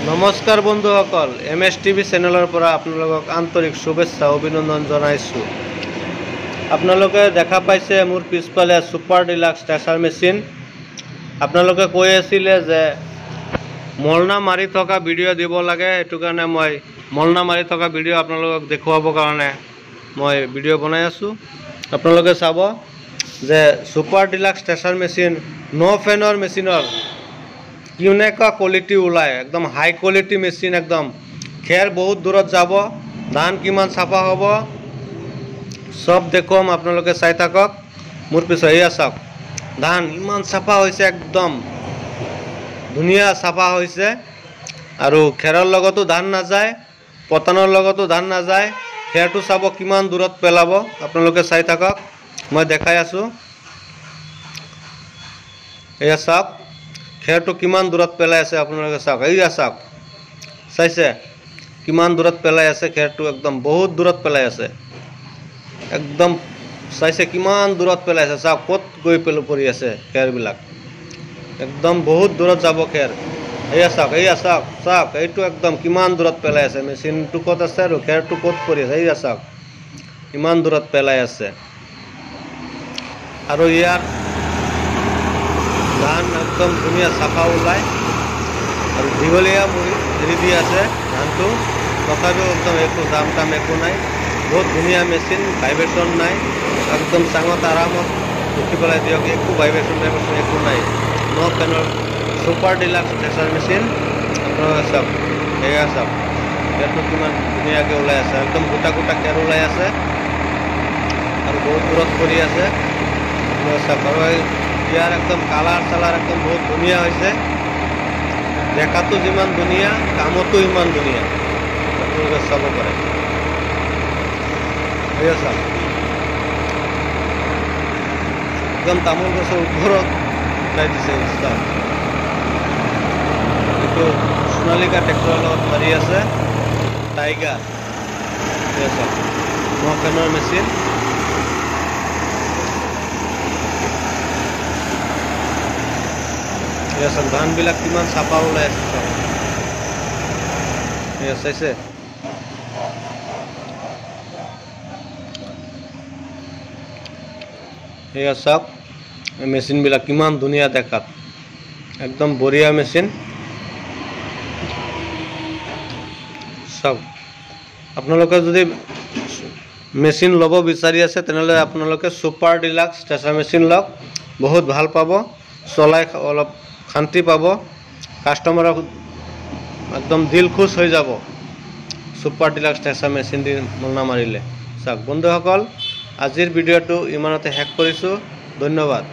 নমস্কাৰ বন্ধুসকল, MSTV চেনেলৰ পৰা আপোনালোকক আন্তৰিক শুভেচ্ছা অভিনন্দন জনাইছোঁ। আপোনালোকে দেখা পাইছে মোৰ পিছফালে সুপাৰ ডিলাক্স টেচাৰ মেচিন। আপোনালোকে কৈ আছিলে যে মলনা মাৰি থকা ভিডিঅ' দিব লাগে, সেইটো কাৰণে মই মলনা মাৰি থকা ভিডিঅ' আপোনালোকক দেখুৱাবৰ কাৰণে মই ভিডিঅ' বনাই আছোঁ। আপোনালোকে চাব যে সুপাৰ ডিলাক্স টেচাৰ মেচিন নো ফেনৰ মেচিনৰ কেনেকুৱা কোৱালিটি ওলায়, একদম হাই কোৱালিটি মেচিন। একদম খেৰ বহুত দূৰত যাব, ধান কিমান চাফা হ'ব সব দেখুৱাম, আপোনালোকে চাই থাকক। মোৰ পিছত এয়া চাওক, ধান ইমান চাফা হৈছে, একদম ধুনীয়া চাফা হৈছে। আৰু খেৰৰ লগতো ধান নাযায়, পতানৰ লগতো ধান নাযায়। খেৰটো চাব কিমান দূৰত পেলাব, আপোনালোকে চাই থাকক, মই দেখাই আছোঁ। এয়া চাওক খেৰটো কিমান দূৰত পেলাই আছে, আপোনালোকে চাওক। এইয়া চাওক, চাইছে কিমান দূৰত পেলাই আছে খেৰটো, একদম বহুত দূৰত পেলাই আছে। একদম চাইছে কিমান দূৰত পেলাই আছে, চাওক ক'ত গৈ পৰি আছে খেৰবিলাক, একদম বহুত দূৰত যাব খেৰ। এয়া চাওক, এয়া চাওক, চাওক এইটো একদম কিমান দূৰত পেলাই আছে, মেচিনটো ক'ত আছে আৰু খেৰটো ক'ত পৰি আছে। এয়া চাওক ইমান দূৰত পেলাই আছে। আৰু ইয়াৰ ধান একদম ধুনীয়া চাফা ওলায়, আৰু দীঘলীয়া হেৰি দি আছে ধানটো, তথাপিও একদম একো দাম একো নাই। বহুত ধুনীয়া মেচিন, ভাইব্ৰেশ্যন নাই, একদম চাঙত আৰামত উঠি পেলাই দিয়ক, একো ভাইব্ৰেশ্যন একো নাই। নো ফেনৰ সুপাৰ ডিলাক্স টেচাৰ মেচিন। আপোনালোকে চাওক, এয়া চাওক খেৰটো কিমান ধুনীয়াকৈ ওলাই আছে, একদম গোটা গোটা খেৰ ওলাই আছে আৰু বহুত দূৰত পৰি আছে। চাওক, আৰু ইয়াৰ একদম কালাৰ চালাৰ একদম বহুত ধুনীয়া হৈছে, দেখাতো যিমান ধুনীয়া কামতো ইমান ধুনীয়া, আপোনালোকে চাব পাৰে। এয়া চাওক একদম তামোল গছৰ ওপৰত উঠাই দিছে। চাওক এইটো সোণালিকা ট্ৰেক্টৰৰ লগত মাৰি আছে, টাইগাৰ। এয়া চাওক নো ফেনৰ মেচিন। এয়া চাওক ধানবিলাক কিমান চাফা ওলাই আছে, চাওক এয়া চাইছে। এয়া চাওক মেচিনবিলাক কিমান ধুনীয়া দেখাত, একদম বঢ়িয়া মেচিন। চাওক আপোনালোকে যদি মেচিন ল'ব বিচাৰি আছে তেনেহ'লে আপোনালোকে সুপাৰ ডিলাক্স টেচাৰ মেচিন লওক, বহুত ভাল পাব, চলাই অলপ শান্তি পাব, কাষ্টমাৰক একদম দিল খুচ হৈ যাব সুপাৰ ডিলাক্স টেচাৰ মেচিন দি মলনা মাৰিলে। চাওক বন্ধুসকল, আজিৰ ভিডিঅ'টো ইমানতে শেষ কৰিছোঁ, ধন্যবাদ।